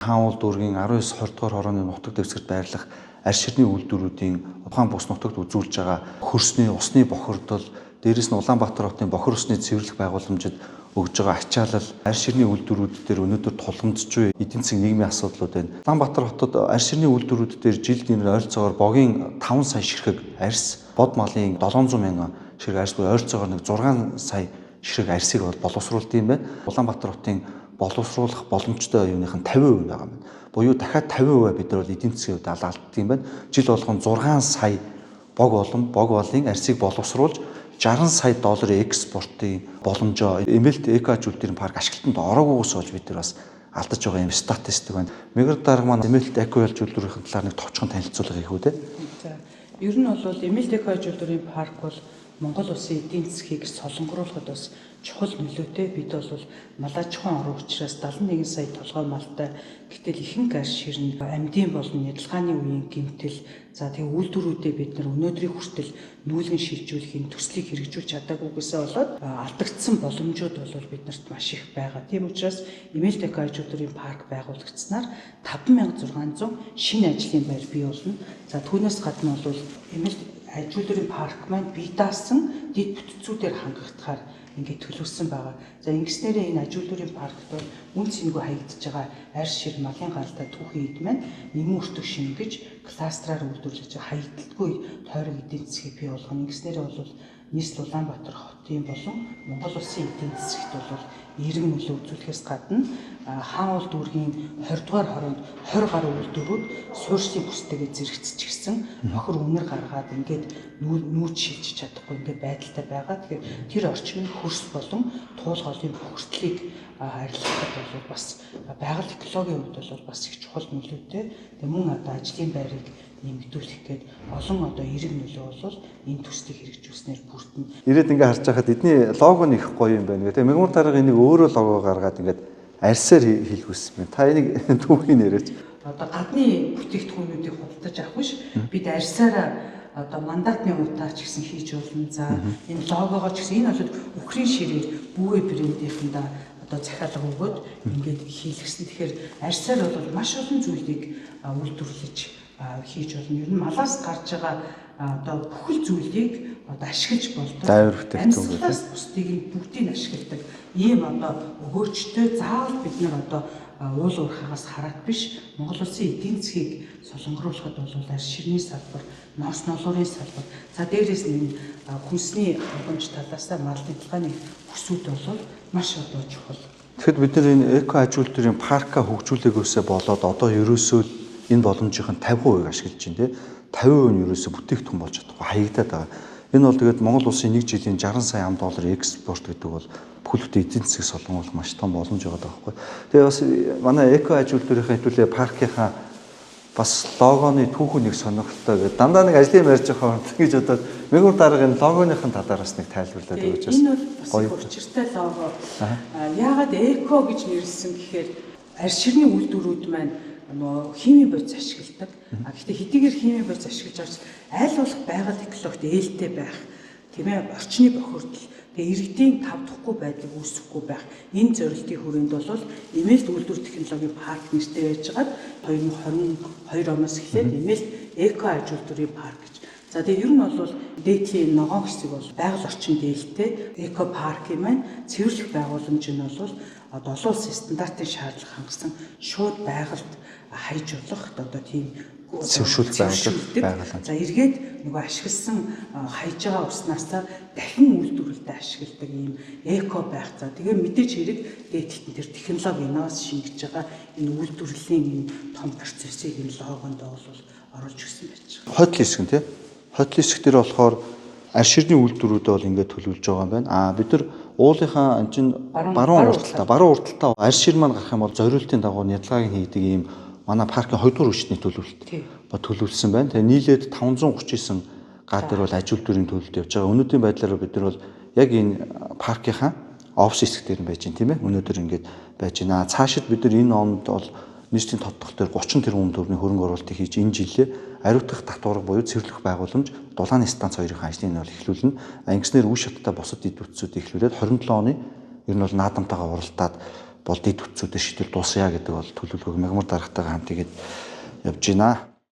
Хаан дүүргийн 19-20 дугаар хорооны нутаг дэвсгэрт байрлах арь ширний үйлдвэрүүдийн Ухаан бус нутагт үзүүлж байгаа хөрсний, усны бохирдол, дээрэс нь Улаанбаатар хотын бохир усны цэвэрлэх байгууламжид өгж байгаа ачаалал, арь ширний үйлдвэрүүд дээр өнөөдөр тулгамдж буй эдийн засгийн нийгмийн асуудлууд байна. Улаанбаатар хотод арь ширний үйлдвэрүүд дээр жилд энэ ойролцоогоор богийн 5 сая ширхэг арьс, бод малын 700 мянган ширхэг арьс буюу ойролцоогоор нэг 6 сая ширхэг арьсыг боловсруулдаг юм байна. Улаанбаатар хотын боловсруулах боломжтой юуных нь 50% байгаа юм. Буюу дахиад 50% бид нар бол эдийн засгийн хувьд алддаг юм байна. Жил болгон 6 сая бог болын арьсыг боловсруулж 60 сая долларын экспортын боломжоо эмэлт эко аж үйлдвэрийн парк ашиглалтанд ороогүй болж бид нар бас алдаж байгаа юм статистик байна. Мегар дарга маань эмэлт эко аж үйлдвэрийн талаар нэг товчхон танилцуулга хийх үү те. За ер нь бол эмэлт эко аж үйлдвэрийн парк бол Монгол улсын эдийн засгийг солонгоруулахад бас чухал нөлөөтэй. Бид бол малажхан орон учраас 71 сая толгой малтай. Гэтэл ихэнх арь ширнэ амьдын болон нядалгааны үеийн гэмтэл. За тэгээ үйлдвэрүүдэд бид нар өнөөдрийн хүртэл нүүлгэн шилжүүлэхийн төслийг хэрэгжүүлж чадаагүйгээсээ болоод алдагдсан боломжууд бол биднэрт маш их байгаа. Тийм учраас эмэлт эко аж үйлдвэрийн парк байгуулагдсанаар 5600 шинэ ажлын байр бий болно. За түүнээс гадна бол эмэлт аж үйлдвэрийн парк маань бие даасан дэд бүтцүүдээр хангагдахаар ингээд төлөвлөсөн байгаа. За ингэснээрээ энэ аж үйлдвэрийн паркт бол үн цэнгүй хаягдж байгаа арь шир малын галдаа түүхий эд маань нэмэн өртөг шингэж кластраар үйлдвэрлэж байгаа хаягдaltaгүй тойрог эдийн засгийг бий болгоно. Ингэснээрээ бол нийслэл Улаанбаатар хотын болон Монгол улсын эдийн засагт бол эерэг нөлөө үзүүлэхээс гадна хаан дүүргийн 20 дугаар хороонд 20 гаруй үйлдвэрүүд суурьшлийн бүстэйгээ зэрэгцэж гисэн бохир үнэр гаргаад ингээд нүүж шилжиж чадахгүй ингээд байдалтай байгаа. Тэгэхээр тэр орчмын хөрс болон туул голын бохирдлыг арилгахад бол бас байгаль экологийн хувьд бол бас их чухал нөлөөтэй. Тэгээ мөн одоо ажлын байрыг нэмэгдүүлэх гээд олон одоо эерэг нөлөө бол энэ төслийг хэрэгжүүлснээр бүрдэнэ. Ирээд ингээ харж байхад эдний лого нь их гоё юм байна. Тэгээ мегмар дарга энийг өөрөө лого гаргаад ингээд арьсаар хийлгүүлсэн байна. Та энийг түүхийн нэрэж одоо гадны бүтээгдэхүүнүүдийг худалдаж авах биш. Бид арьсаараа одоо мандатны утаач гэсэн хийж болно. За энэ логогоо ч гэсэн энэ бол үхрийн ширээр бүүе брэндийнхэндээ одоо захиалга өгөөд ингээд хийлгэсэн. Тэгэхээр арьсаар бол маш олон зүйлийг үйлдвэрлэж хийж болно. Ер нь малаас гарч байгаа одоо бүхэл зүйлийг одоо ашиглаж болдог. Амьсгалаас бусдыг нь бүгдийг ашигладаг. Ийм одоо өгөөчтэй заавал бид нар одоо уул уурхаагаас хараад биш Монгол улсын эдийн засгийг солонгоруулахад бол арь ширний салбар, ноос ноолуурын салбар, за дээрээс нь хүнсний хангамж талаас мал нядалгааны бүсүүд бол маш одоо чухал. Тэгэхэд бид нар энэ эко аж үйлдвэрийн парка хөгжүүлээгөөсөө болоод одоо ерөөсөө энэ боломжийн 50% ашиглаж байна те. 50% нь ерөөсөө бүтээгдэхүүн болж чадахгүй хаягдаад байгаа. Энэ бол тэгээд Монгол улсын 1 жилийн 60 сая ам долларын экспорт гэдэг бол бүхэл бүтэн эдийн засгийг солонгоруулах маш том боломж байгаа байхгүй. Тэгээ бас манай эко аж үйлдвэрийн хэвлэлээ паркийнхаа бас логоны түүхэн нэг сонирхолтой гэдэг. Дандаа нэг ажлын байр жоохон гэж бодоод мегур даргын логоныхын талаар бас нэг тайлбарлаад өгч бас. Энэ бол бас учиртай лого. Яагаад эко гэж нэрлсэн гэхээр арь ширний үйлдвэрүүд маань химийн бодис ашигладаг. Гэхдээ хэдийгээр химийн бодис ашиглаж байгаа ч аль болох байгаль экологт ээлтэй байх, тийм ээ, орчны бохирдол, тэгээ иргэдийн тавдахгүй байдлыг үүсгэхгүй байх. Энэ зорилтын хүрээнд бол эмэлт үйлдвэр технологийн парк нэртэй байж байгаад 2022 оноос эхлээд эмэлт эко аж үйлдвэрийн парк гэж. За тэгээ ер нь бол дээдлийн ногоон хэсэг бол байгаль орчинд ээлтэй эко паркийн маань цэвэрлэх байгууламж нь бол олон улсын стандартын шаардлага хангасан шууд байгальд хайж болох одоо тийм зөвшөөрөл байгуулалт. За эргээд нөгөө ашигласан хайж байгаа уснасаа дахин үйлдвэрлэлд ашигладаг ийм эко байх. За тэгээ мэдээж хэрэг дээдэлтэн тэр технологи инновац шингэж байгаа энэ үйлдвэрлэлийн энэ том процессыг энэ логонд бол оруулж өгсөн байж байгаа. Хотл хэсэг нь тийм. Хотл хэсэг дээр болохоор арь ширний үйлдвэрүүдээ бол ингээд төлөвлөж байгаа юм байна. Бид нар уулынхаа энэ чинь баруун урталтаа арь шир маань гарах юм бол зориултын дагуу нядалгааг хийдэг ийм манай паркын 2 дугаар хүчний төлөвлөлт төлөвлөсөн байна. Тэгээ нийлээд 539 га дээр бол аж үйлдвэрийн төлөвлөлт явж байгаа. Өнөөдрийн байдлаар бид нар бол яг энэ паркийнхаа офис хэсэг дээр байж байна тийм ээ. Өнөөдөр ингээд байж байна. Цаашид бид нар энэ онд бол нийслэлийн тодтох дээр 30 тэрбум төгрөгийн хөрөнгө оруулалтыг хийж энэ жилээ ариутгах татварга буюу цэвэрлэх байгууламж дулааны станц хоёрын ажлыг нь бол эхлүүлнэ. Ингэснээр үе шаттай бусад эд бүтцүүдийг эхлүүлээд 27 оны ер нь бол наадамтайгаа уралдаад бол дэд үтцүүдэд шийдэл дуусъя гэдэг бол төлөвлөгөөг мягмар даргатайгаа хамт игээд явж байна.